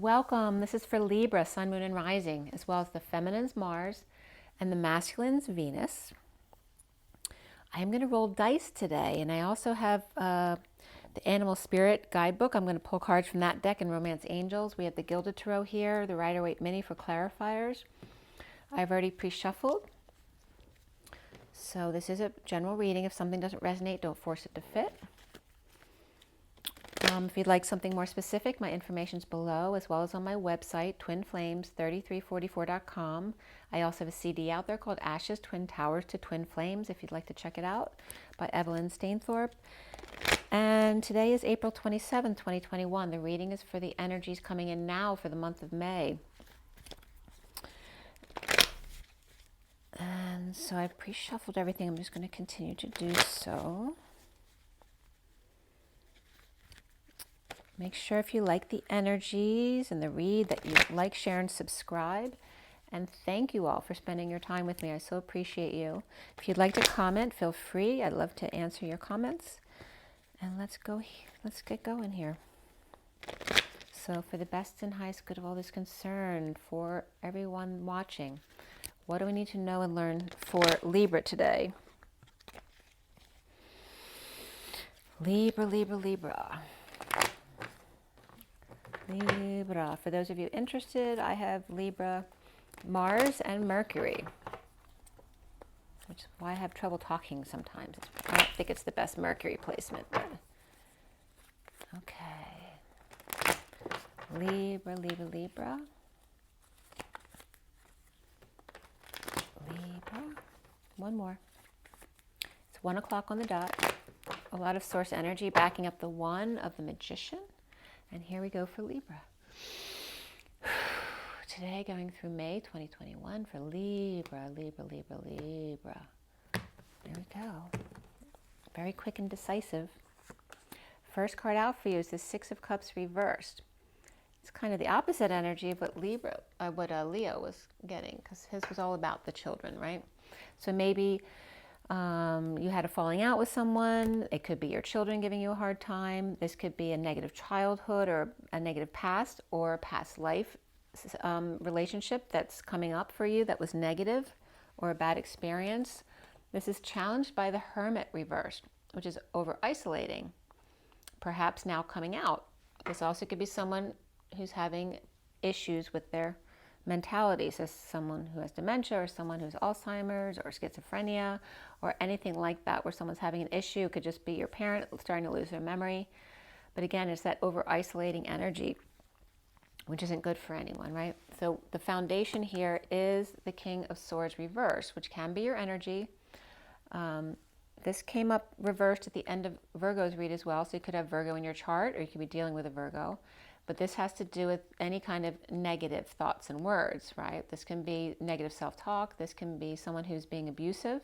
Welcome. This is for Libra, Sun, Moon, and Rising, as well as the feminine's Mars and the masculine's Venus. I am going to roll dice today, and I also have the Animal Spirit Guidebook. I'm going to pull cards from that deck and Romance Angels. We have the Gilded Tarot here, the Rider-Waite Mini for clarifiers. I've already pre-shuffled. So this is a general reading. If something doesn't resonate, don't force it to fit. If you'd like something more specific, my information's below, as well as on my website, twinflames3344.com. I also have a CD out there called Ashes, Twin Towers to Twin Flames, if you'd like to check it out, by Evelyn Stainthorpe. And today is April 27, 2021. The reading is for the energies coming in now for the month of May. And so I've pre-shuffled everything. I'm just going to continue to do so. Make sure if you like the energies and the read that you like, share, and subscribe. And thank you all for spending your time with me. I so appreciate you. If you'd like to comment, feel free. I'd love to answer your comments. And let's get going here. So for the best and highest good of all this concern, for everyone watching, what do we need to know and learn for Libra today? Libra, Libra, Libra. Libra. For those of you interested, I have Libra, Mars, and Mercury, which is why I have trouble talking sometimes. I don't think it's the best Mercury placement, but okay. Libra, Libra, Libra. Libra. One more. It's 1 o'clock on the dot. A lot of source energy backing up the one of the Magician. And here we go for Libra. Today, going through May 2021 for Libra, Libra, Libra, Libra. There we go. Very quick and decisive. First card out for you is the Six of Cups reversed. It's kind of the opposite energy of what Leo was getting, because his was all about the children, right? So maybe you had a falling out with someone. It could be your children giving you a hard time. This could be a negative childhood or a negative past or past life relationship that's coming up for you that was negative or a bad experience. This is challenged by the Hermit reversed, which is over-isolating, perhaps now coming out. This also could be someone who's having issues with their mentality, so someone who has dementia or someone who's Alzheimer's or schizophrenia or anything like that, where someone's having an issue. It could just be your parent starting to lose their memory. But again, it's that over-isolating energy, which isn't good for anyone, right? So the foundation here is the King of Swords reversed, which can be your energy. This came up reversed at the end of Virgo's read as well, so you could have Virgo in your chart, or you could be dealing with a Virgo. But this has to do with any kind of negative thoughts and words, right? This can be negative self-talk. This can be someone who's being abusive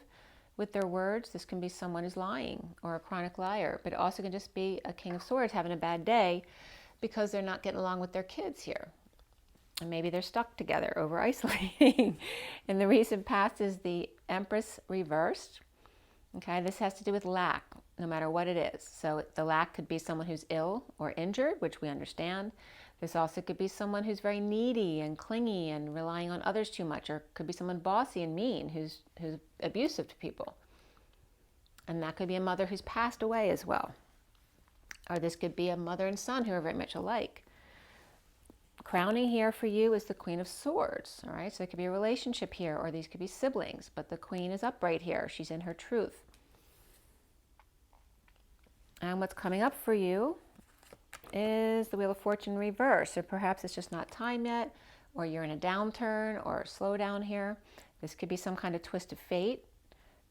with their words. This can be someone who's lying or a chronic liar. But it also can just be a King of Swords having a bad day because they're not getting along with their kids here. And maybe they're stuck together over isolating. In the recent past is the Empress reversed. Okay, this has to do with lack, no matter what it is. So the lack could be someone who's ill or injured, which we understand. This also could be someone who's very needy and clingy and relying on others too much, or could be someone bossy and mean who's abusive to people. And that could be a mother who's passed away as well. Or this could be a mother and son who are very much alike. Crowning here for you is the Queen of Swords, all right? So it could be a relationship here, or these could be siblings, but the Queen is upright here. She's in her truth. And what's coming up for you is the Wheel of Fortune reverse, or perhaps it's just not time yet, or you're in a downturn or a slowdown here. This could be some kind of twist of fate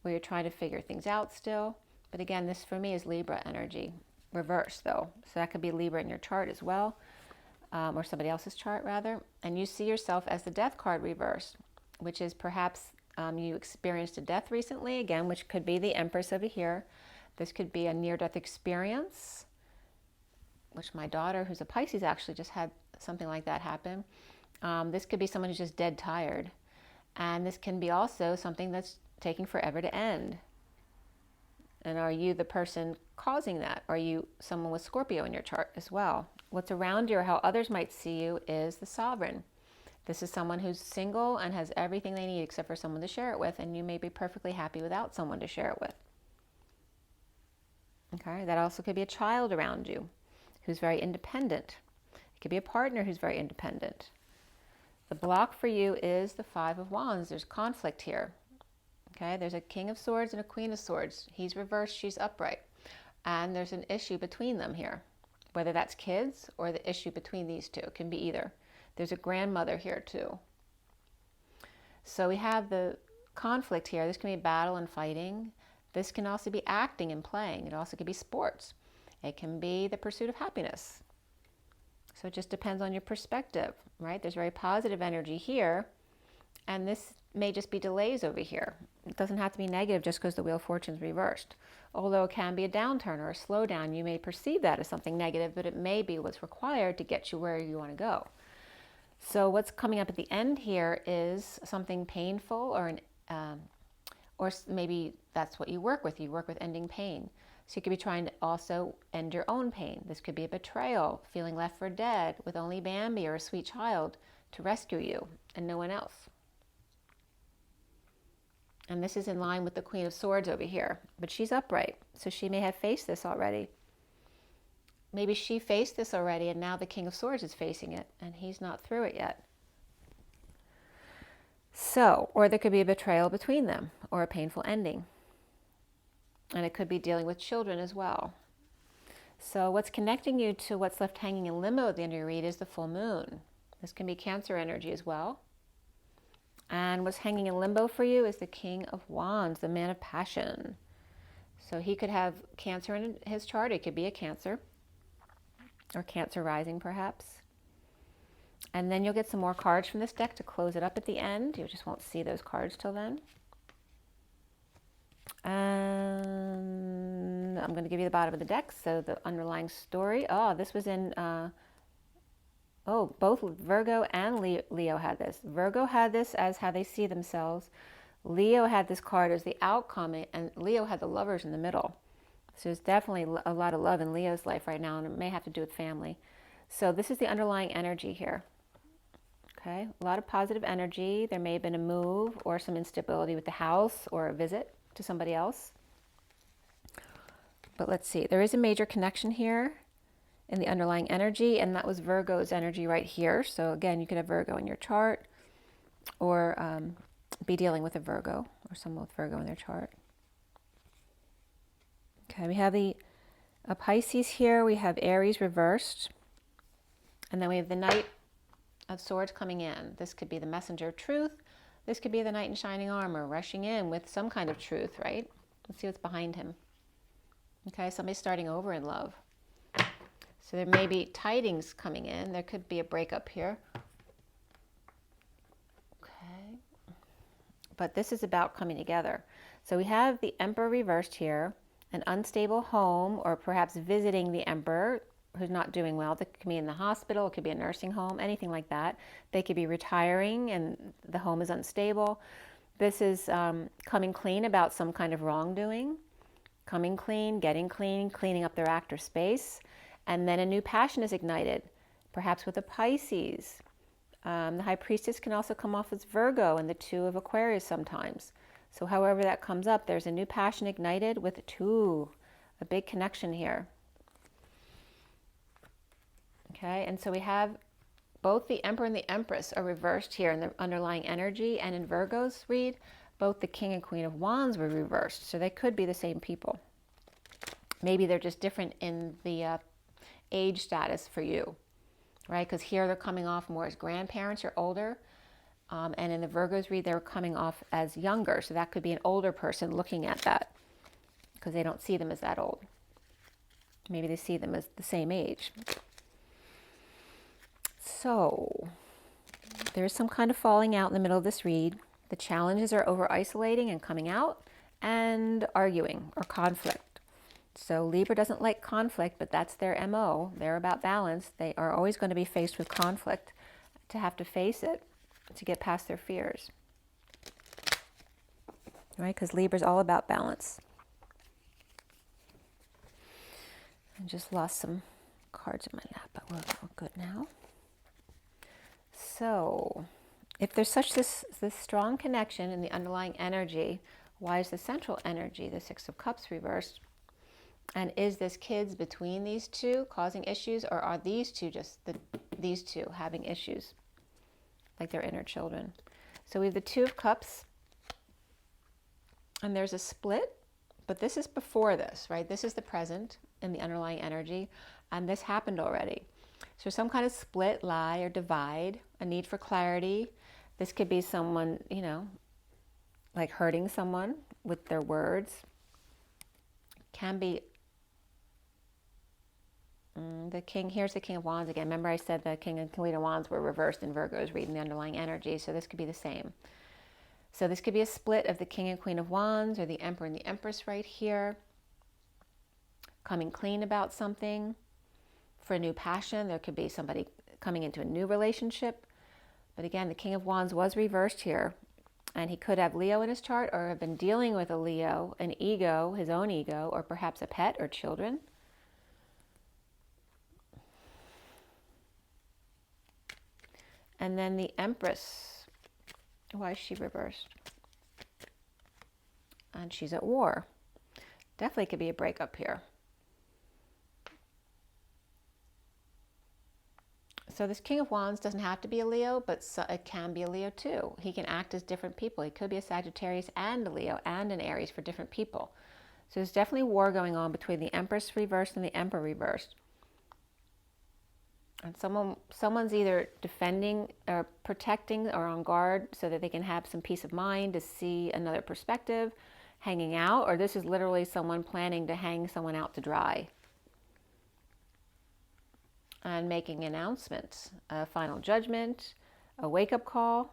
where you're trying to figure things out still. But again, this for me is Libra energy, reverse though. So that could be Libra in your chart as well. Or somebody else's chart rather, and you see yourself as the Death card reversed, which is perhaps you experienced a death recently, again, which could be the Empress over here. This could be a near-death experience, which my daughter, who's a Pisces, actually just had something like that happen. This could be someone who's just dead tired, and this can be also something that's taking forever to end. And are you the person causing that? Are you someone with Scorpio in your chart as well? what's around you or how others might see you is the sovereign. This is someone who's single and has everything they need except for someone to share it with, and you may be perfectly happy without someone to share it with. Okay, that also could be a child around you who's very independent. It could be a partner who's very independent. The block for you is the Five of Wands. There's conflict here. Okay, there's a King of Swords and a Queen of Swords. He's reversed, she's upright. And there's an issue between them here. Whether that's kids or the issue between these two. It can be either. There's a grandmother here too. So we have the conflict here. This can be battle and fighting. This can also be acting and playing. It also can be sports. It can be the pursuit of happiness. So it just depends on your perspective, right? There's very positive energy here, and this may just be delays over here. It doesn't have to be negative just because the Wheel of Fortune's reversed. Although it can be a downturn or a slowdown. You may perceive that as something negative, but it may be what's required to get you where you want to go. So what's coming up at the end here is something painful, or maybe that's what you work with. You work with ending pain. So you could be trying to also end your own pain. This could be a betrayal, feeling left for dead with only Bambi or a sweet child to rescue you and no one else. And this is in line with the Queen of Swords over here, but she's upright, so she may have faced this already. Maybe she faced this already and now the King of Swords is facing it and he's not through it yet. So, or there could be a betrayal between them or a painful ending. And it could be dealing with children as well. So what's connecting you to what's left hanging in limbo at the end of your read is the full moon. This can be Cancer energy as well. And what's hanging in limbo for you is the King of Wands, the man of passion. So he could have Cancer in his chart. It could be a Cancer or Cancer rising perhaps. And then you'll get some more cards from this deck to close it up at the end. You just won't see those cards till then. And I'm going to give you the bottom of the deck. So the underlying story. Oh, this was in, both Virgo and Leo had this. Virgo had this as how they see themselves. Leo had this card as the outcome, and Leo had the Lovers in the middle. So there's definitely a lot of love in Leo's life right now, and it may have to do with family. So this is the underlying energy here. Okay, a lot of positive energy. There may have been a move or some instability with the house or a visit to somebody else. But let's see, there is a major connection here in the underlying energy, and that was Virgo's energy right here. So again, you could have Virgo in your chart or be dealing with a Virgo or someone with Virgo in their chart. Okay, we have a Pisces here, we have Aries reversed, and then we have the Knight of Swords coming in. This could be the messenger of truth. This could be the knight in shining armor rushing in with some kind of truth, right? Let's see what's behind him. Okay, somebody's starting over in love. So there may be tidings coming in. There could be a breakup here. Okay. But this is about coming together. So we have the Emperor reversed here, an unstable home, or perhaps visiting the Emperor who's not doing well. They could be in the hospital, it could be a nursing home, anything like that. They could be retiring and the home is unstable. This is coming clean about some kind of wrongdoing, coming clean, getting clean, cleaning up their act or space. And then a new passion is ignited, perhaps with a Pisces. The High Priestess can also come off as Virgo and the Two of Aquarius sometimes. So however that comes up, there's a new passion ignited with a big connection here. Okay, and so we have both the Emperor and the Empress are reversed here in the underlying energy, and in Virgo's read, both the King and Queen of Wands were reversed. So they could be the same people. Maybe they're just different in the age status for you, right? Because here they're coming off more as grandparents or older, and in the Virgo's read, they're coming off as younger. So that could be an older person looking at that because they don't see them as that old. Maybe they see them as the same age. So there's some kind of falling out in the middle of this read. The challenges are over isolating and coming out and arguing or conflict. So Libra doesn't like conflict, but that's their MO. They're about balance. They are always going to be faced with conflict, to have to face it, to get past their fears. Right? Because Libra's all about balance. I just lost some cards in my lap, but we're good now. So, if there's such this strong connection in the underlying energy, why is the central energy, the Six of Cups, reversed? And is this kids between these two causing issues, or are these two just these two having issues, like their inner children? So we have the Two of Cups, and there's a split, but this is before this, right? This is the present in the underlying energy, and this happened already. So some kind of split, lie, or divide, a need for clarity. This could be someone, you know, like hurting someone with their words. Can be the king. Here's the King of Wands again. Remember I said the King and Queen of Wands were reversed in Virgos, reading the underlying energy. So this could be the same. So this could be a split of the King and Queen of Wands, or the Emperor and the Empress right here. Coming clean about something for a new passion. There could be somebody coming into a new relationship. But again, the King of Wands was reversed here. And he could have Leo in his chart, or have been dealing with a Leo, an ego, his own ego, or perhaps a pet or children. And then the Empress, why is she reversed? And she's at war. Definitely could be a breakup here. So this King of Wands doesn't have to be a Leo, but it can be a Leo too. He can act as different people. He could be a Sagittarius and a Leo and an Aries for different people. So there's definitely war going on between the Empress reversed and the Emperor reversed. And someone's either defending or protecting or on guard so that they can have some peace of mind to see another perspective, hanging out, or this is literally someone planning to hang someone out to dry and making announcements, a final judgment, a wake-up call,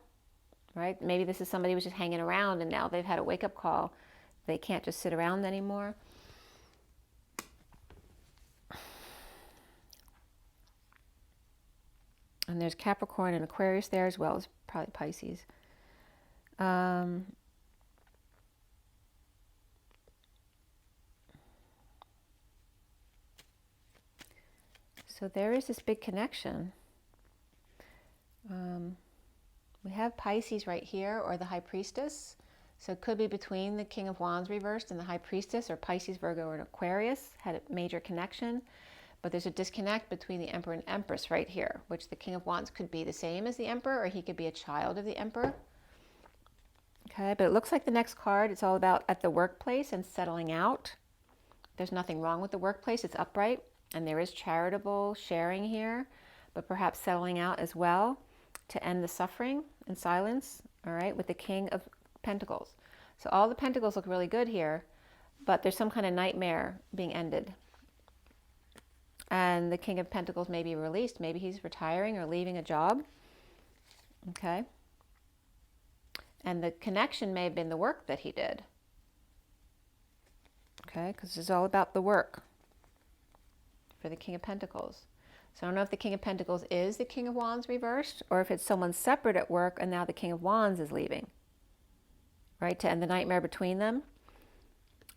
right? Maybe this is somebody who was just hanging around and now they've had a wake-up call. They can't just sit around anymore. And there's Capricorn and Aquarius there, as well as probably Pisces. So there is this big connection. We have Pisces right here, or the High Priestess. So it could be between the King of Wands reversed and the High Priestess, or Pisces, Virgo, or Aquarius had a major connection. But there's a disconnect between the Emperor and Empress right here, which the King of Wands could be the same as the Emperor, or he could be a child of the Emperor. Okay, but it looks like the next card, it's all about at the workplace and settling out. There's nothing wrong with the workplace, it's upright, and there is charitable sharing here, but perhaps settling out as well to end the suffering and silence, all right, with the King of Pentacles. So all the Pentacles look really good here, but there's some kind of nightmare being ended. And the King of Pentacles may be released. Maybe he's retiring or leaving a job. Okay. And the connection may have been the work that he did. Okay, because it's all about the work for the King of Pentacles. So I don't know if the King of Pentacles is the King of Wands reversed, or if it's someone separate at work and now the King of Wands is leaving. Right, to end the nightmare between them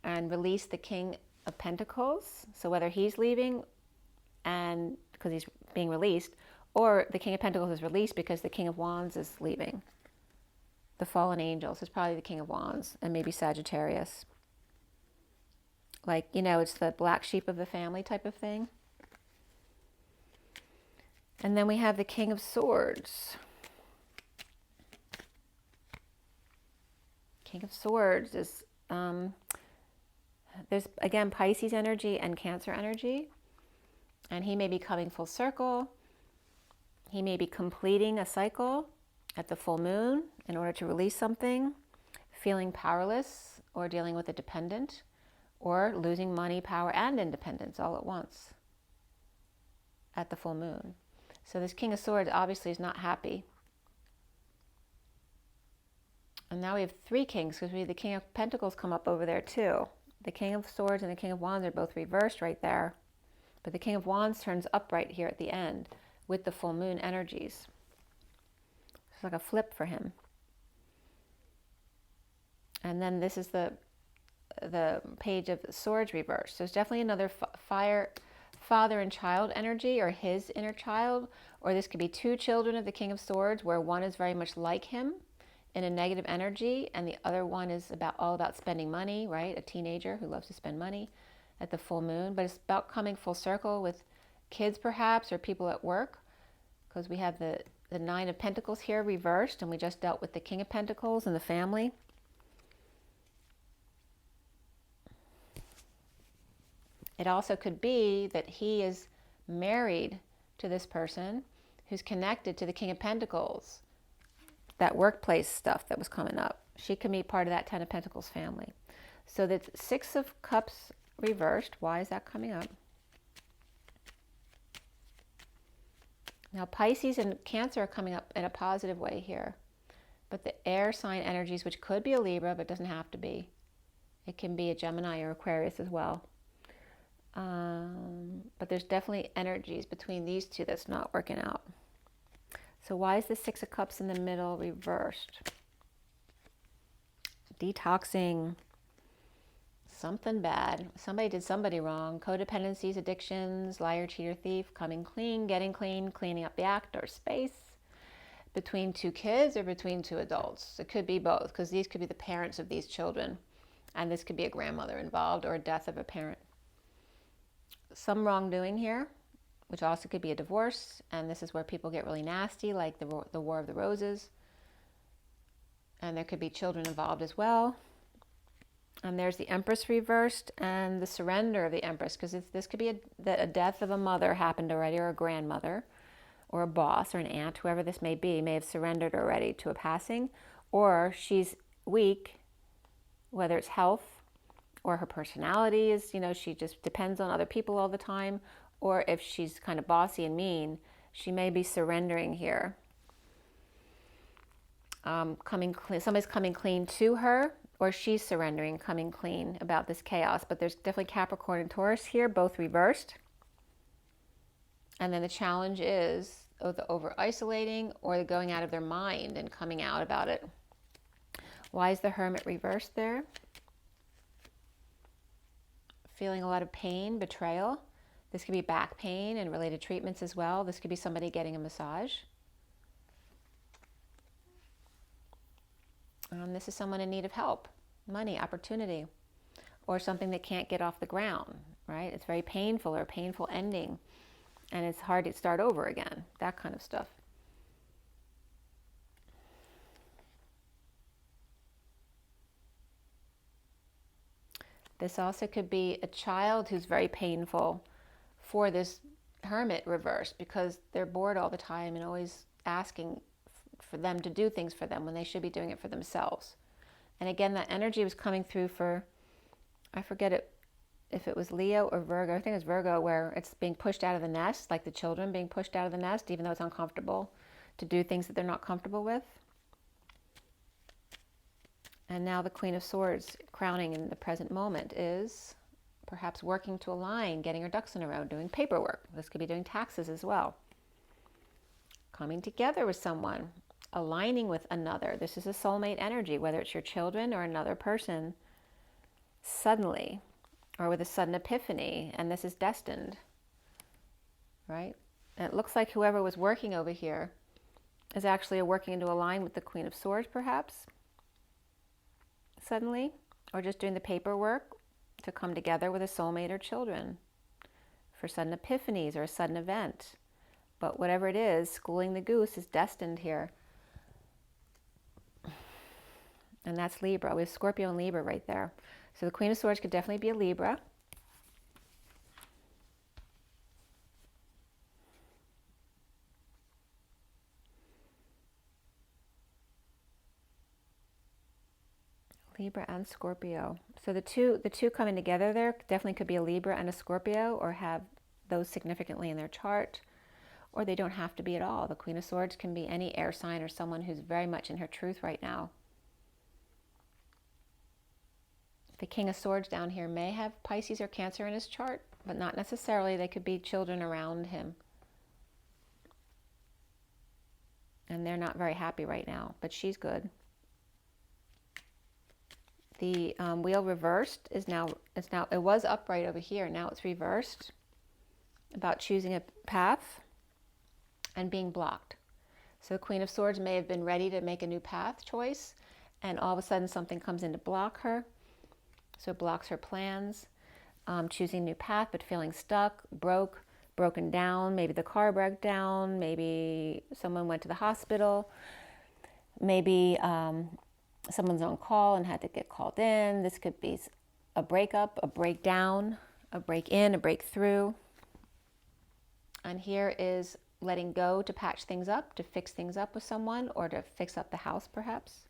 and release the King of Pentacles. So whether he's leaving and because he's being released, or the King of Pentacles is released because the King of Wands is leaving. The fallen angels is probably the King of Wands, and maybe Sagittarius. Like, you know, it's the black sheep of the family type of thing. And then we have the King of Swords. King of Swords is, there's again Pisces energy and Cancer energy. And he may be coming full circle. He may be completing a cycle at the full moon in order to release something, feeling powerless, or dealing with a dependent, or losing money, power, and independence all at once at the full moon. So this King of Swords obviously is not happy. And now we have three kings, because we have the King of Pentacles come up over there too. The King of Swords and the King of Wands are both reversed right there. But the King of Wands turns upright here at the end with the full moon energies. It's like a flip for him. And then this is the Page of Swords reversed. So it's definitely another father and child energy, or his inner child, or this could be two children of the King of Swords where one is very much like him in a negative energy and the other one is all about spending money, right? A teenager who loves to spend money at the full moon, but it's about coming full circle with kids perhaps, or people at work, because we have the Nine of Pentacles here reversed, and we just dealt with the King of Pentacles and the family. It also could be that he is married to this person who's connected to the King of Pentacles, that workplace stuff that was coming up. She could be part of that Ten of Pentacles family. So that's Six of Cups reversed. Why is that coming up? Now Pisces and Cancer are coming up in a positive way here. But the air sign energies, which could be a Libra, but doesn't have to be. It can be a Gemini or Aquarius as well. But there's definitely energies between these two that's not working out. So why is the Six of Cups in the middle reversed? Detoxing. Something bad. Somebody did somebody wrong. Codependencies, addictions, liar, cheater, thief, coming clean, getting clean, cleaning up the act or space. Between two kids or between two adults. It could be both, because these could be the parents of these children. And this could be a grandmother involved or a death of a parent. Some wrongdoing here, which also could be a divorce. And this is where people get really nasty, like the War of the Roses. And there could be children involved as well. And there's the Empress reversed and the surrender of the Empress, because this could be a death of a mother happened already, or a grandmother, or a boss, or an aunt, whoever this may be, may have surrendered already to a passing, or she's weak, whether it's health, or her personality is, she just depends on other people all the time, or if she's kind of bossy and mean, she may be surrendering here. Somebody's coming clean to her, or she's surrendering, coming clean about this chaos. But there's definitely Capricorn and Taurus here, both reversed. And then the challenge is the over-isolating or the going out of their mind and coming out about it. Why is the Hermit reversed there? Feeling a lot of pain, betrayal. This could be back pain and related treatments as well. This could be somebody getting a massage. This is someone in need of help, money, opportunity, or something that can't get off the ground, right? It's very painful, or a painful ending, and it's hard to start over again, that kind of stuff. This also could be a child who's very painful for this Hermit reversed, because they're bored all the time and always asking for them to do things for them when they should be doing it for themselves. And again, that energy was coming through for, I forget if it was Leo or Virgo. I think it was Virgo, where it's being pushed out of the nest, like the children being pushed out of the nest, even though it's uncomfortable, to do things that they're not comfortable with. And now the Queen of Swords, crowning in the present moment, is perhaps working to align, getting her ducks in a row, doing paperwork. This could be doing taxes as well. Coming together with someone, aligning with another. This is a soulmate energy, whether it's your children or another person, suddenly, or with a sudden epiphany, and this is destined, right? And it looks like whoever was working over here is actually working to align with the Queen of Swords, perhaps, suddenly, or just doing the paperwork to come together with a soulmate or children for sudden epiphanies or a sudden event. But whatever it is, schooling the goose is destined here. And that's Libra. We have Scorpio and Libra right there. So the Queen of Swords could definitely be a Libra. Libra and Scorpio. So the two coming together there definitely could be a Libra and a Scorpio, or have those significantly in their chart, or they don't have to be at all. The Queen of Swords can be any air sign or someone who's very much in her truth right now. The King of Swords down here may have Pisces or Cancer in his chart, but not necessarily. They could be children around him. And they're not very happy right now, but she's good. The wheel reversed is now, it was upright over here, now it's reversed. about choosing a path and being blocked. So the Queen of Swords may have been ready to make a new path choice, and all of a sudden something comes in to block her. So it blocks her plans, choosing a new path, but feeling stuck, broken down. Maybe the car broke down. Maybe someone went to the hospital. Maybe someone's on call and had to get called in. This could be a breakup, a breakdown, a break in, a breakthrough. And here is letting go to patch things up, to fix things up with someone, or to fix up the house perhaps.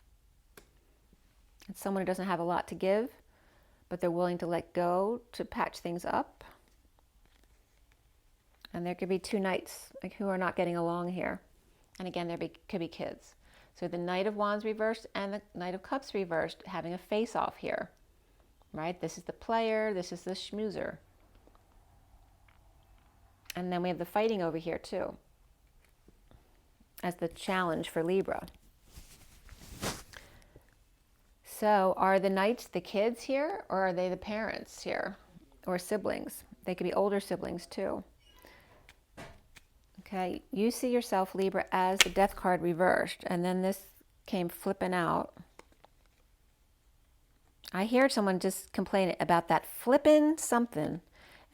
It's someone who doesn't have a lot to give, but they're willing to let go to patch things up. And there could be two knights who are not getting along here. And again, could be kids. So the Knight of Wands reversed and the Knight of Cups reversed, having a face-off here, right? This is the player, this is the schmoozer. And then we have the fighting over here too, as the challenge for Libra. So are the knights the kids here, or are they the parents here, or siblings? They could be older siblings too. Okay, you see yourself, Libra, as the Death card reversed, and then this came flipping out. I hear someone just complaining about that flipping something,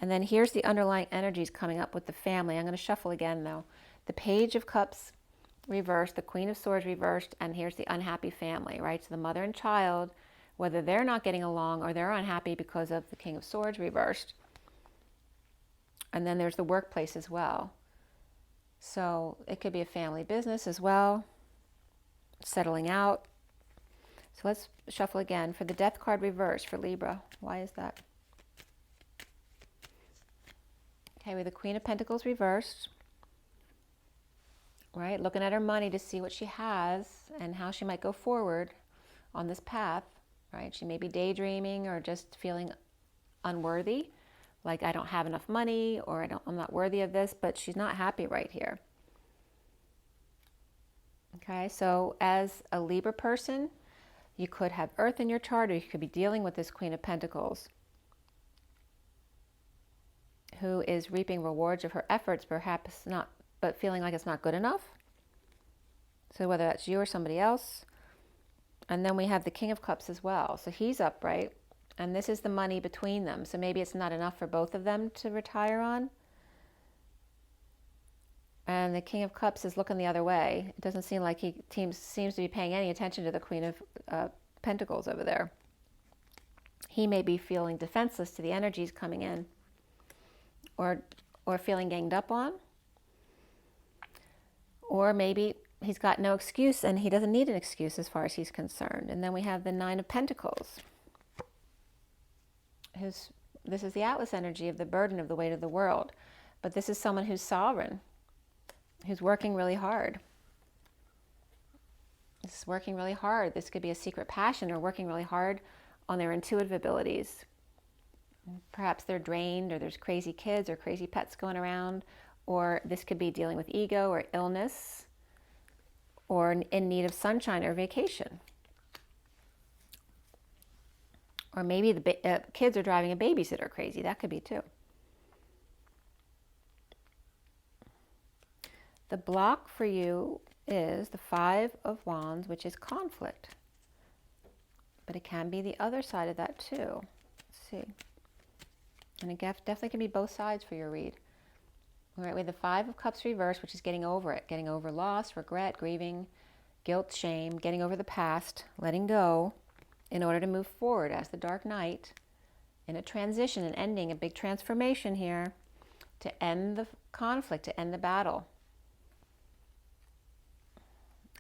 and then here's the underlying energies coming up with the family. I'm going to shuffle again, though. The Page of Cups reversed, the Queen of Swords reversed, and here's the unhappy family, right? So the mother and child, whether they're not getting along or they're unhappy because of the King of Swords reversed. And then there's the workplace as well. So it could be a family business as well, settling out. So let's shuffle again for the Death card reversed for Libra. Why is that? Okay, with the Queen of Pentacles reversed, right? Looking at her money to see what she has and how she might go forward on this path, right? She may be daydreaming or just feeling unworthy, like I don't have enough money, or I'm not worthy of this, but she's not happy right here. Okay, so as a Libra person, you could have Earth in your chart, or you could be dealing with this Queen of Pentacles, who is reaping rewards of her efforts, perhaps not, but feeling like it's not good enough. So whether that's you or somebody else. And then we have the King of Cups as well. So he's upright, and this is the money between them. So maybe it's not enough for both of them to retire on. And the King of Cups is looking the other way. It doesn't seem like he seems to be paying any attention to the Queen of Pentacles over there. He may be feeling defenseless to the energies coming in, or feeling ganged up on. Or maybe he's got no excuse and he doesn't need an excuse as far as he's concerned. And then we have the Nine of Pentacles. This is the Atlas energy of the burden of the weight of the world. But this is someone who's sovereign, who's working really hard. This is working really hard. This could be a secret passion, or working really hard on their intuitive abilities. Perhaps they're drained, or there's crazy kids or crazy pets going around, or this could be dealing with ego or illness, or in need of sunshine or vacation. Or maybe the kids are driving a babysitter crazy. That could be too. The block for you is the Five of Wands, which is conflict. But it can be the other side of that too. Let's see. And it definitely can be both sides for your read. All right, we have the Five of Cups reversed, which is getting over it. Getting over loss, regret, grieving, guilt, shame, getting over the past, letting go in order to move forward as the Dark Knight in a transition, and ending, a big transformation here to end the conflict, to end the battle.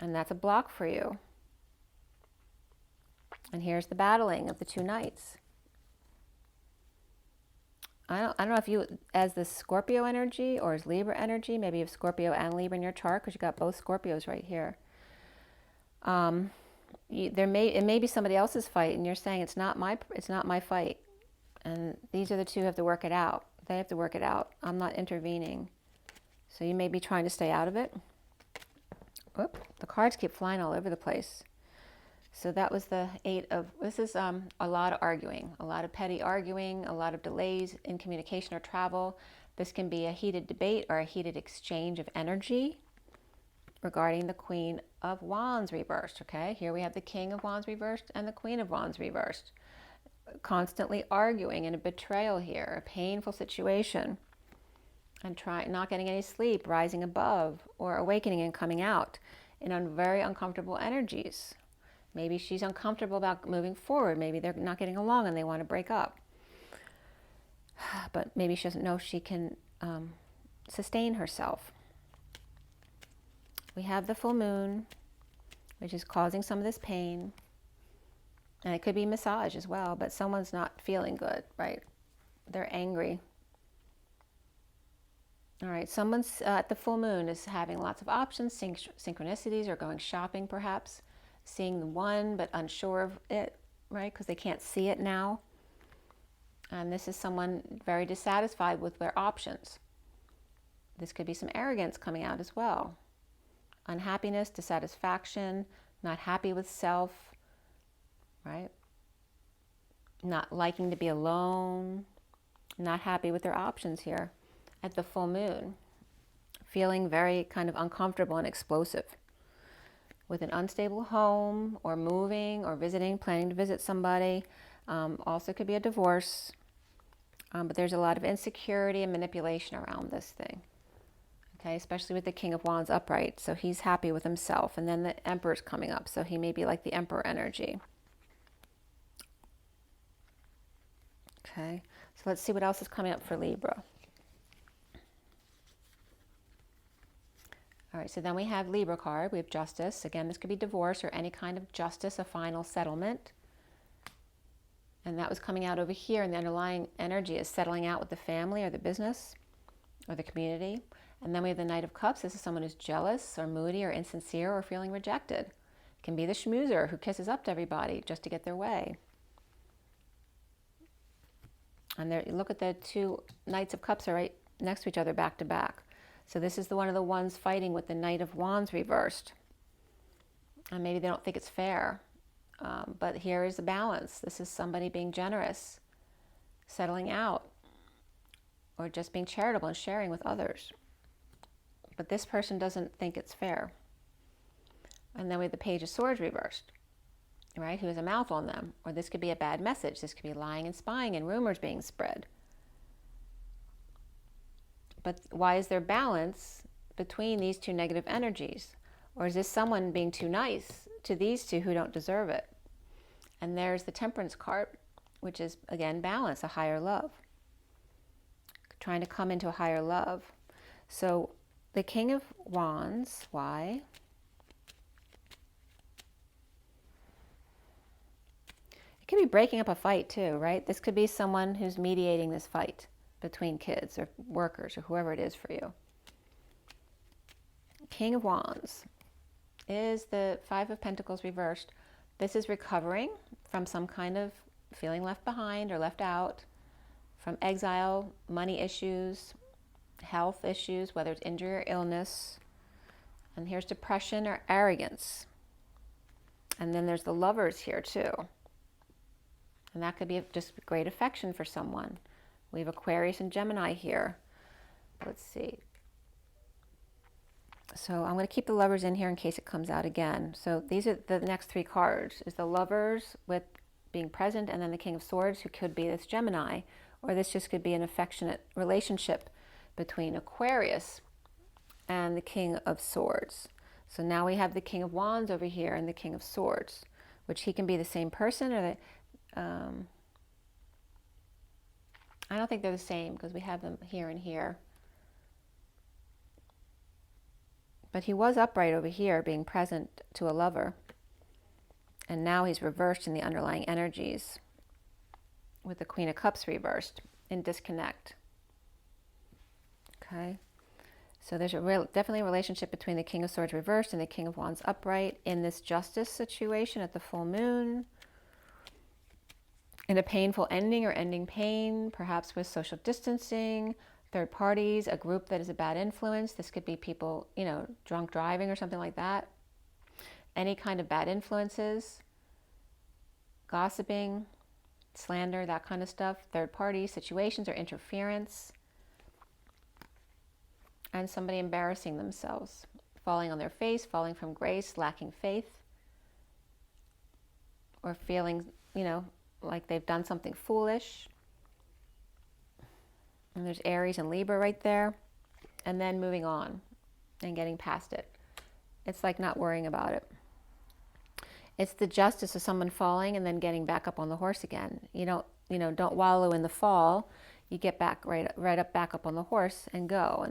And that's a block for you. And here's the battling of the two knights. I don't know if you, as the Scorpio energy or as Libra energy, maybe you have Scorpio and Libra in your chart, because you got both Scorpios right here. It may be somebody else's fight, and you're saying it's not my fight. And these are the two who have to work it out. They have to work it out. I'm not intervening. So you may be trying to stay out of it. Whoop, the cards keep flying all over the place. So that was the Eight of, this is a lot of arguing, a lot of petty arguing, a lot of delays in communication or travel. This can be a heated debate or a heated exchange of energy regarding the Queen of Wands reversed, okay? Here we have the King of Wands reversed and the Queen of Wands reversed. Constantly arguing and a betrayal here, a painful situation, and not getting any sleep, rising above, or awakening and coming out in very uncomfortable energies. Maybe she's uncomfortable about moving forward. Maybe they're not getting along and they want to break up. But maybe she doesn't know if she can sustain herself. We have the full moon, which is causing some of this pain. And it could be massage as well, but someone's not feeling good, right? They're angry. All right, someone's at the full moon is having lots of options, synchronicities, or going shopping perhaps, seeing the one but unsure of it, right? Because they can't see it now. And this is someone very dissatisfied with their options. This could be some arrogance coming out as well. Unhappiness, dissatisfaction, not happy with self, right? Not liking to be alone, not happy with their options here at the full moon. Feeling very kind of uncomfortable and explosive. With an unstable home or moving or visiting, planning to visit somebody. Also could be a divorce. But there's a lot of insecurity and manipulation around this thing. Okay, especially with the King of Wands upright. So he's happy with himself. And then the Emperor's coming up. So he may be like the Emperor energy. Okay, so let's see what else is coming up for Libra. All right, so then we have Libra card. We have justice. Again, this could be divorce or any kind of justice, a final settlement. And that was coming out over here, and the underlying energy is settling out with the family or the business or the community. And then we have the Knight of Cups. This is someone who's jealous or moody or insincere or feeling rejected. It can be the schmoozer who kisses up to everybody just to get their way. And there, look at the two Knights of Cups are right next to each other, back to back. So this is one of the ones fighting with the Knight of Wands reversed. And maybe they don't think it's fair. But here is the balance. This is somebody being generous, settling out, or just being charitable and sharing with others. But this person doesn't think it's fair. And then we have the Page of Swords reversed, right? Who has a mouth on them. Or this could be a bad message. This could be lying and spying and rumors being spread. But why is there balance between these two negative energies? Or is this someone being too nice to these two who don't deserve it? And there's the Temperance card, which is, again, balance, a higher love. Trying to come into a higher love. So the King of Wands, why? It could be breaking up a fight too, right? This could be someone who's mediating this fight between kids or workers or whoever it is for you. King of Wands is the Five of Pentacles reversed. This is recovering from some kind of feeling left behind or left out, from exile, money issues, health issues, whether it's injury or illness. And here's depression or arrogance. And then there's the Lovers here too. And that could be just great affection for someone. We have Aquarius and Gemini here. Let's see. So I'm going to keep the Lovers in here in case it comes out again. So these are the next three cards. Is the Lovers with being present, and then the King of Swords, who could be this Gemini, or this just could be an affectionate relationship between Aquarius and the King of Swords. So now we have the King of Wands over here and the King of Swords, which he can be the same person, or the I don't think they're the same because we have them here and here. But he was upright over here, being present to a lover. And now he's reversed in the underlying energies with the Queen of Cups reversed in disconnect. Okay. So there's definitely a relationship between the King of Swords reversed and the King of Wands upright in this justice situation at the full moon. In a painful ending or ending pain, perhaps with social distancing, third parties, a group that is a bad influence. This could be people, drunk driving or something like that. Any kind of bad influences. gossiping, slander, that kind of stuff, third party situations or interference, and somebody embarrassing themselves, falling on their face, falling from grace, lacking faith, or feeling, like they've done something foolish. And there's Aries and Libra right there. And then moving on and getting past it. It's like not worrying about it. It's the justice of someone falling and then getting back up on the horse again. Don't wallow in the fall. You get back back up on the horse and go.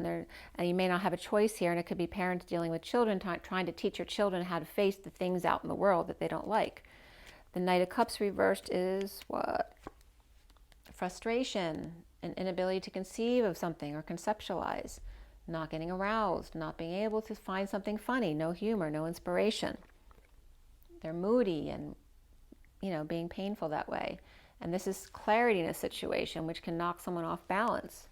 And you may not have a choice here, and it could be parents dealing with children, trying to teach your children how to face the things out in the world that they don't like. The Knight of Cups reversed is what? Frustration, an inability to conceive of something or conceptualize, not getting aroused, not being able to find something funny, no humor, no inspiration. They're moody and, being painful that way. And this is clarity in a situation, which can knock someone off balance.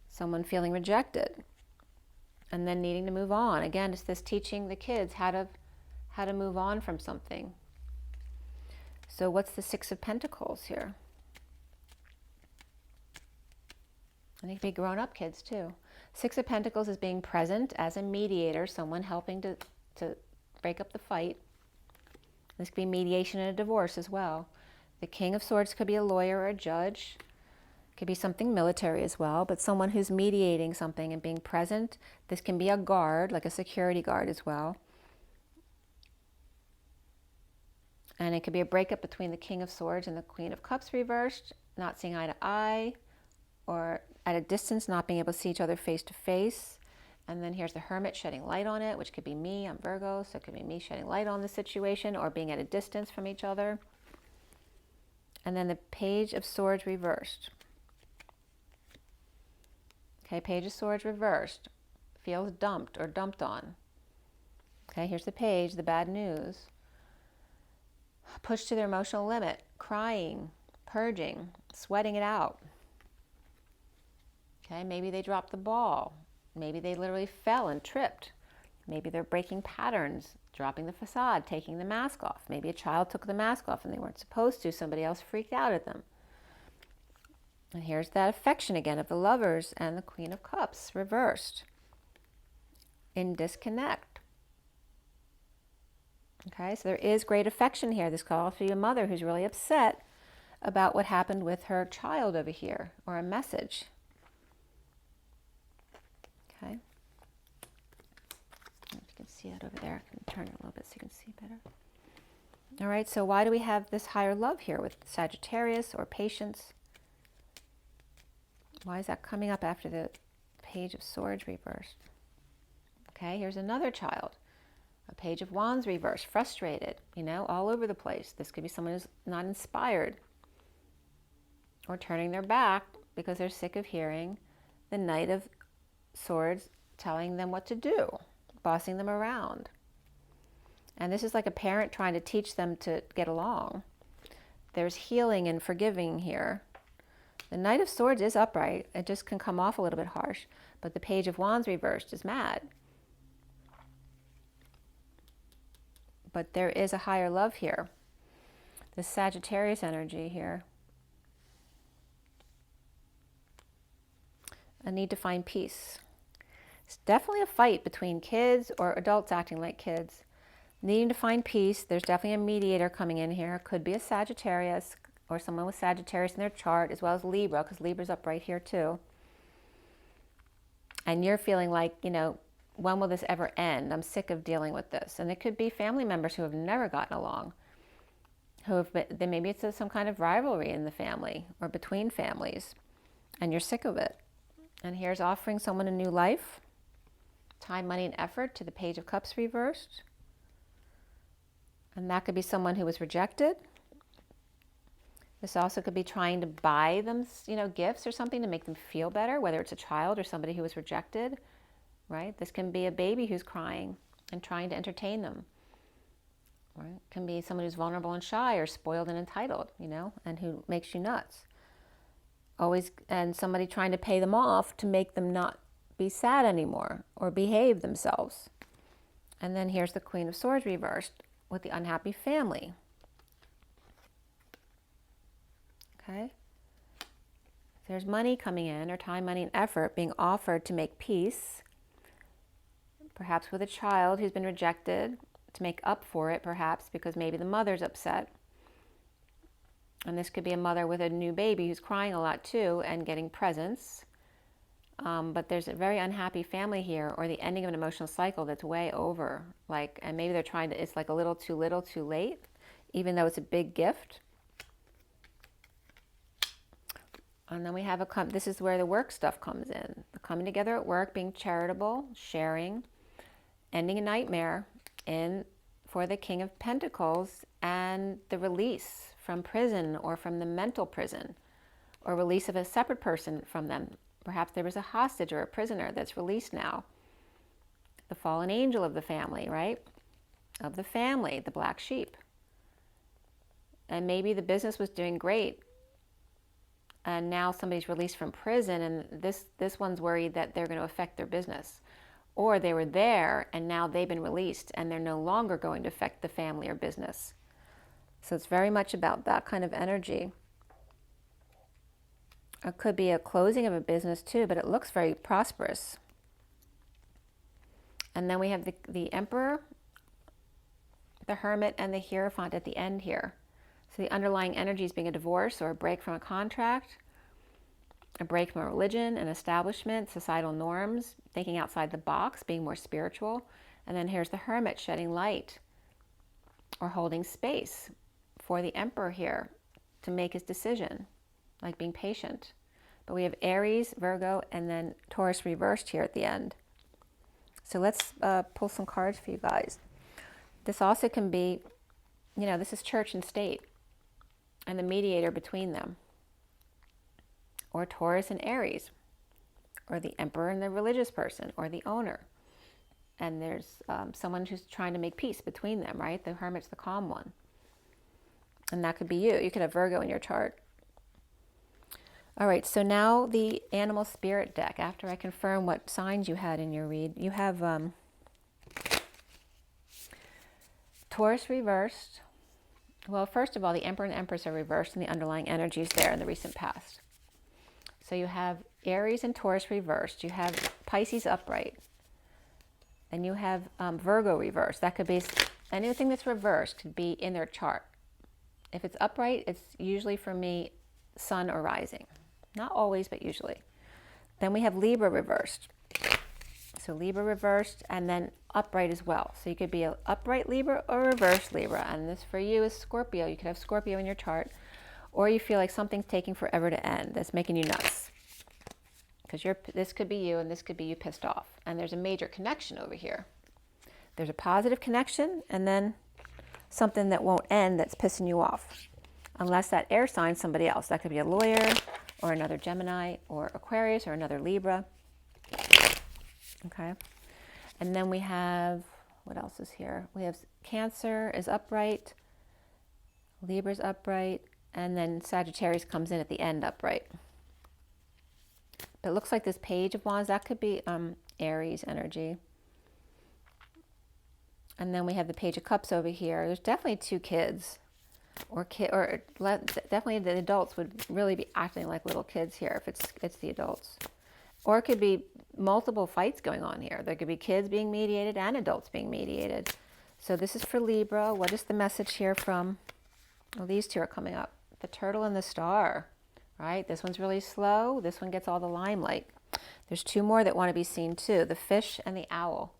Someone feeling rejected and then needing to move on. Again, it's this teaching the kids how to move on from something. So what's the Six of Pentacles here? And they could be grown-up kids too. Six of Pentacles is being present as a mediator, someone helping to break up the fight. This could be mediation in a divorce as well. The King of Swords could be a lawyer or a judge. Could be something military as well, but someone who's mediating something and being present. This can be a guard, like a security guard as well. And it could be a breakup between the King of Swords and the Queen of Cups reversed, not seeing eye to eye, or at a distance, not being able to see each other face to face. And then here's the Hermit shedding light on it, which could be me. I'm Virgo, so it could be me shedding light on the situation or being at a distance from each other. And then the Page of Swords reversed. Okay, Page of Swords reversed. Feels dumped or dumped on. Okay, here's the page, the bad news. Pushed to their emotional limit, crying, purging, sweating it out. Okay, maybe they dropped the ball. Maybe they literally fell and tripped. Maybe they're breaking patterns, dropping the facade, taking the mask off. Maybe a child took the mask off and they weren't supposed to. Somebody else freaked out at them. And here's that affection again of the Lovers and the Queen of Cups reversed. In disconnect. Okay, so there is great affection here. This could also be a mother who's really upset about what happened with her child over here, or a message. Okay. If you can see it over there, I can turn it a little bit so you can see better. All right, so why do we have this higher love here with Sagittarius or patience? Why is that coming up after the Page of Swords reversed? Okay, here's another child. A Page of Wands reversed, frustrated, all over the place. This could be someone who's not inspired or turning their back because they're sick of hearing the Knight of Swords telling them what to do, bossing them around. And this is like a parent trying to teach them to get along. There's healing and forgiving here. The Knight of Swords is upright. It just can come off a little bit harsh. But the Page of Wands reversed is mad. But there is a higher love here. The Sagittarius energy here. A need to find peace. It's definitely a fight between kids or adults acting like kids. Needing to find peace. There's definitely a mediator coming in here. Could be a Sagittarius or someone with Sagittarius in their chart, as well as Libra, because Libra's up right here too. And you're feeling like, when will this ever end? I'm sick of dealing with this. And it could be family members who have never gotten along. Maybe it's some kind of rivalry in the family or between families. And you're sick of it. And here's offering someone a new life. Time, money, and effort to the Page of Cups reversed. And that could be someone who was rejected. This also could be trying to buy them, gifts or something to make them feel better, whether it's a child or somebody who was rejected. Right? This can be a baby who's crying and trying to entertain them. Right? It can be someone who's vulnerable and shy or spoiled and entitled, and who makes you nuts. And somebody trying to pay them off to make them not be sad anymore or behave themselves. And then here's the Queen of Swords reversed with the unhappy family. Okay? There's money coming in, or time, money, and effort being offered to make peace, perhaps with a child who's been rejected, to make up for it, perhaps because maybe the mother's upset. And this could be a mother with a new baby who's crying a lot too and getting presents. But there's a very unhappy family here, or the ending of an emotional cycle that's way over. Like, and maybe they're trying to, it's like a little too late, even though it's a big gift. And then we have this is where the work stuff comes in. The coming together at work, being charitable, sharing, ending a nightmare for the King of Pentacles, and the release from prison or from the mental prison, or release of a separate person from them. Perhaps there was a hostage or a prisoner that's released now. The fallen angel of the family, right? Of the family, the black sheep. And maybe the business was doing great, and now somebody's released from prison, and this one's worried that they're going to affect their business. Or they were there, and now they've been released, and they're no longer going to affect the family or business. So it's very much about that kind of energy. It could be a closing of a business too, but it looks very prosperous. And then we have the Emperor, the Hermit, and the Hierophant at the end here. So the underlying energy is being a divorce or a break from a contract, a break from a religion, an establishment, societal norms, thinking outside the box, being more spiritual. And then here's the Hermit shedding light or holding space for the Emperor here to make his decision, like being patient. But we have Aries, Virgo, and then Taurus reversed here at the end. So let's pull some cards for you guys. This also can be, this is church and state, and the mediator between them. Or Taurus and Aries, or the Emperor and the religious person, or the owner. And there's someone who's trying to make peace between them, right? The Hermit's the calm one. And that could be you. You could have Virgo in your chart. All right, so now the animal spirit deck. After I confirm what signs you had in your read, you have Taurus reversed. Well, first of all, the Emperor and Empress are reversed, and the underlying energy is there in the recent past. So you have Aries and Taurus reversed. You have Pisces upright. And you have Virgo reversed. That could be anything that's reversed could be in their chart. If it's upright, it's usually for me sun or rising. Not always, but usually. Then we have Libra reversed. So Libra reversed, and then upright as well. So you could be an upright Libra or reverse Libra. And this for you is Scorpio. You could have Scorpio in your chart. Or you feel like something's taking forever to end. That's making you nuts. Because this could be you, and this could be you pissed off. And there's a major connection over here. There's a positive connection, and then something that won't end that's pissing you off. Unless that air sign somebody else. That could be a lawyer, or another Gemini, or Aquarius, or another Libra. Okay. And then we have, what else is here? We have Cancer is upright, Libra's upright, and then Sagittarius comes in at the end upright. But it looks like this Page of Wands, that could be Aries energy. And then we have the Page of Cups over here. There's definitely two kids. Definitely the adults would really be acting like little kids here if it's the adults. Or it could be multiple fights going on here. There could be kids being mediated and adults being mediated. So this is for Libra. What is the message here from, well, these two are coming up. The Turtle and the Star, right? This one's really slow. This one gets all the limelight. There's two more that want to be seen too. The Fish and the Owl.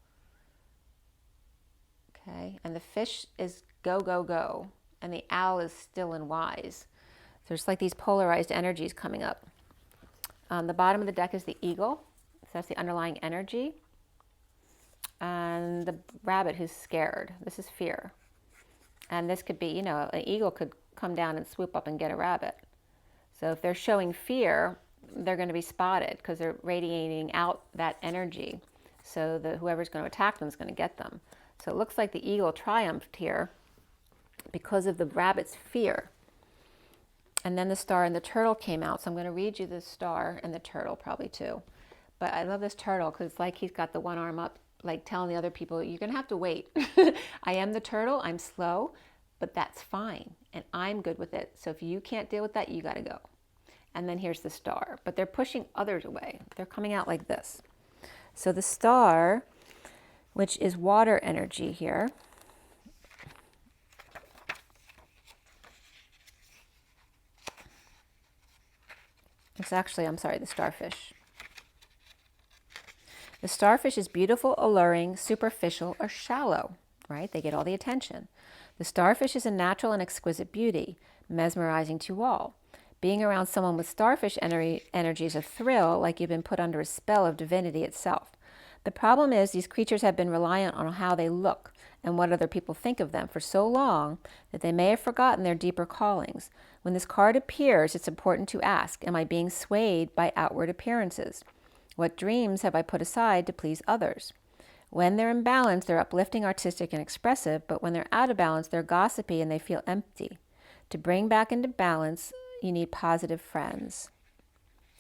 Okay, and the Fish is go, go, go. And the Owl is still and wise. So there's like these polarized energies coming up. The bottom of the deck is the Eagle. So that's the underlying energy. And the Rabbit who's scared. This is fear. And this could be, an eagle could come down and swoop up and get a rabbit. So if they're showing fear, they're going to be spotted because they're radiating out that energy. So whoever's going to attack them is going to get them. So it looks like the eagle triumphed here because of the rabbit's fear. And then the Star and the Turtle came out. So I'm going to read you the Star and the Turtle probably too. But I love this turtle because it's like he's got the one arm up, like telling the other people, you're going to have to wait. I am the turtle. I'm slow. but that's fine. And I'm good with it. So if you can't deal with that, you got to go. And then here's the star. But they're pushing others away. They're coming out like this. So the star, which is water energy here, it's actually, I'm sorry, the starfish. The starfish is beautiful, alluring, superficial, or shallow, right? They get all the attention. The starfish is a natural and exquisite beauty, mesmerizing to all. Being around someone with starfish energy is a thrill, like you've been put under a spell of divinity itself. The problem is these creatures have been reliant on how they look and what other people think of them for so long that they may have forgotten their deeper callings. When this card appears, it's important to ask, am I being swayed by outward appearances? What dreams have I put aside to please others? When they're in balance, they're uplifting, artistic, and expressive, but when they're out of balance, they're gossipy and they feel empty. To bring back into balance, you need positive friends.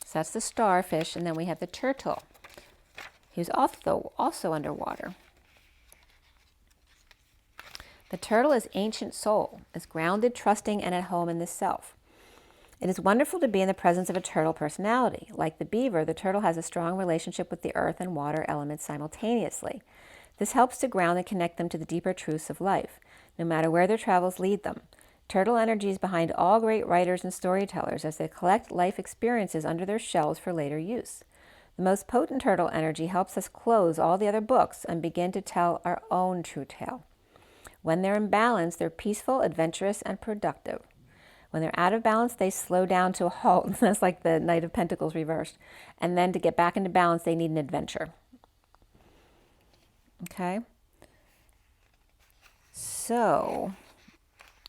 So that's the starfish, and then we have the turtle. He's also underwater. The turtle is ancient soul, is grounded, trusting, and at home in the self. It is wonderful to be in the presence of a turtle personality. Like the beaver, the turtle has a strong relationship with the earth and water elements simultaneously. This helps to ground and connect them to the deeper truths of life, no matter where their travels lead them. Turtle energy is behind all great writers and storytellers as they collect life experiences under their shells for later use. The most potent turtle energy helps us close all the other books and begin to tell our own true tale. When they're in balance, they're peaceful, adventurous, and productive. When they're out of balance, they slow down to a halt. That's like the Knight of Pentacles reversed. And then to get back into balance, they need an adventure. Okay? So,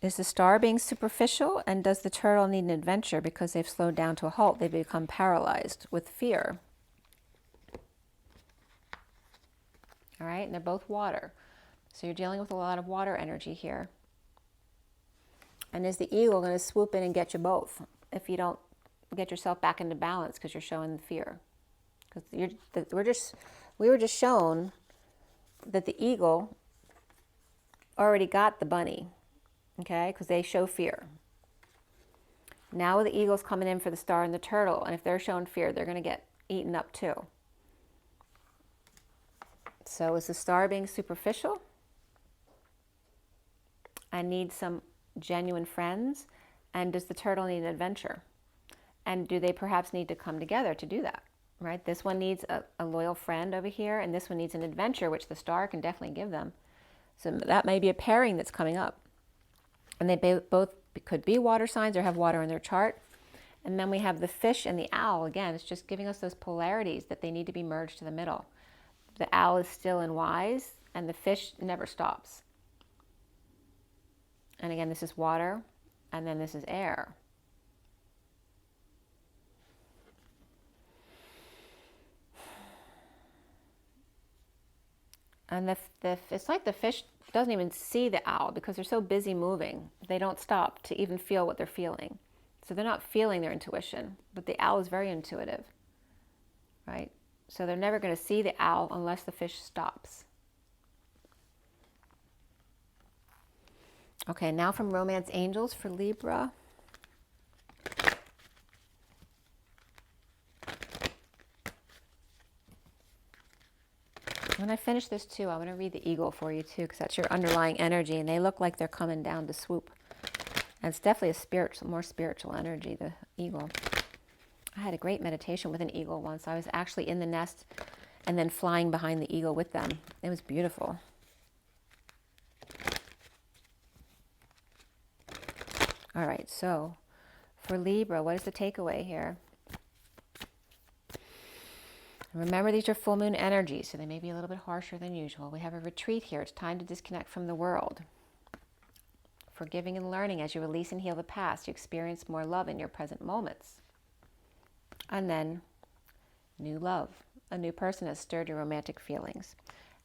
is the star being superficial? And does the turtle need an adventure because they've slowed down to a halt? They become paralyzed with fear. All right? And they're both water. So you're dealing with a lot of water energy here. And is the eagle going to swoop in and get you both if you don't get yourself back into balance because you're showing the fear? Because we were just shown that the eagle already got the bunny, okay? Because they show fear. Now the eagle's coming in for the star and the turtle, and if they're showing fear, they're going to get eaten up too. So is the star being superficial? I need some genuine friends. And does the turtle need an adventure? And do they perhaps need to come together to do that? Right? This one needs a loyal friend over here, and this one needs an adventure, which the star can definitely give them. So that may be a pairing that's coming up. And they both could be water signs or have water in their chart. And then we have the fish and the owl. Again, it's just giving us those polarities that they need to be merged to the middle. The owl is still and wise, and the fish never stops. And again, this is water, and then this is air. And it's like the fish doesn't even see the owl because they're so busy moving. They don't stop to even feel what they're feeling. So they're not feeling their intuition, but the owl is very intuitive, right? So they're never going to see the owl unless the fish stops. Okay, now from Romance Angels for Libra. When I finish this too, I'm going to read the eagle for you too, because that's your underlying energy, and they look like they're coming down to swoop. And it's definitely a more spiritual energy, the eagle. I had a great meditation with an eagle once. I was actually in the nest and then flying behind the eagle with them. It was beautiful. All right, so for Libra, what is the takeaway here? Remember, these are full moon energies, so they may be a little bit harsher than usual. We have a retreat here. It's time to disconnect from the world. Forgiving and learning as you release and heal the past, you experience more love in your present moments. And then, new love. A new person has stirred your romantic feelings.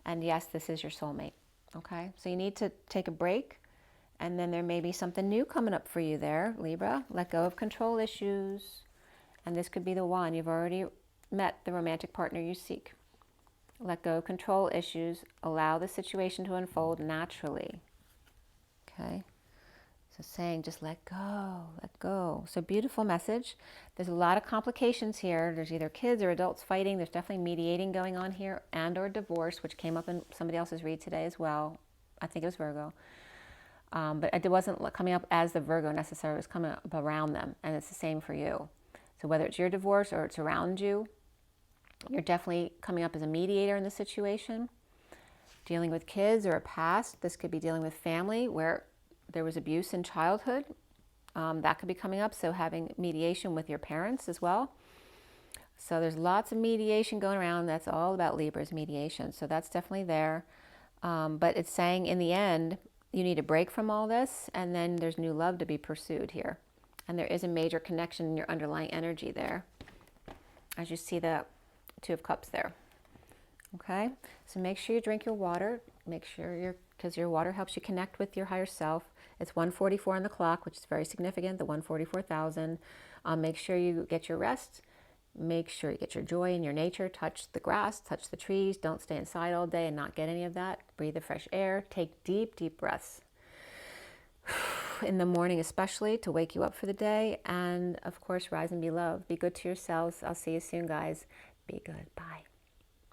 And yes, this is your soulmate, okay? So you need to take a break. And then there may be something new coming up for you there, Libra. Let go of control issues. And this could be the one. You've already met the romantic partner you seek. Let go of control issues. Allow the situation to unfold naturally. Okay? So saying just let go, let go. So beautiful message. There's a lot of complications here. There's either kids or adults fighting. There's definitely mediating going on here, and or divorce, which came up in somebody else's read today as well. I think it was Virgo. But it wasn't coming up as the Virgo necessarily. It was coming up around them, and it's the same for you. So whether it's your divorce or it's around you, you're definitely coming up as a mediator in the situation. Dealing with kids or a past. This could be dealing with family where there was abuse in childhood. That could be coming up. So having mediation with your parents as well. So there's lots of mediation going around. That's all about Libra's mediation. So that's definitely there. But it's saying in the end, you need a break from all this, and then there's new love to be pursued here. And there is a major connection in your underlying energy there, as you see the Two of Cups there. Okay, so make sure you drink your water. Make sure because your water helps you connect with your higher self. It's 1:44 on the clock, which is very significant, the 144,000. Make sure you get your rest. Make sure you get your joy in your nature. Touch the grass, touch the trees. Don't stay inside all day and not get any of that. Breathe the fresh air. Take deep, deep breaths. In the morning especially, to wake you up for the day. And of course, rise and be loved. Be good to yourselves. I'll see you soon, guys. Be good. Bye.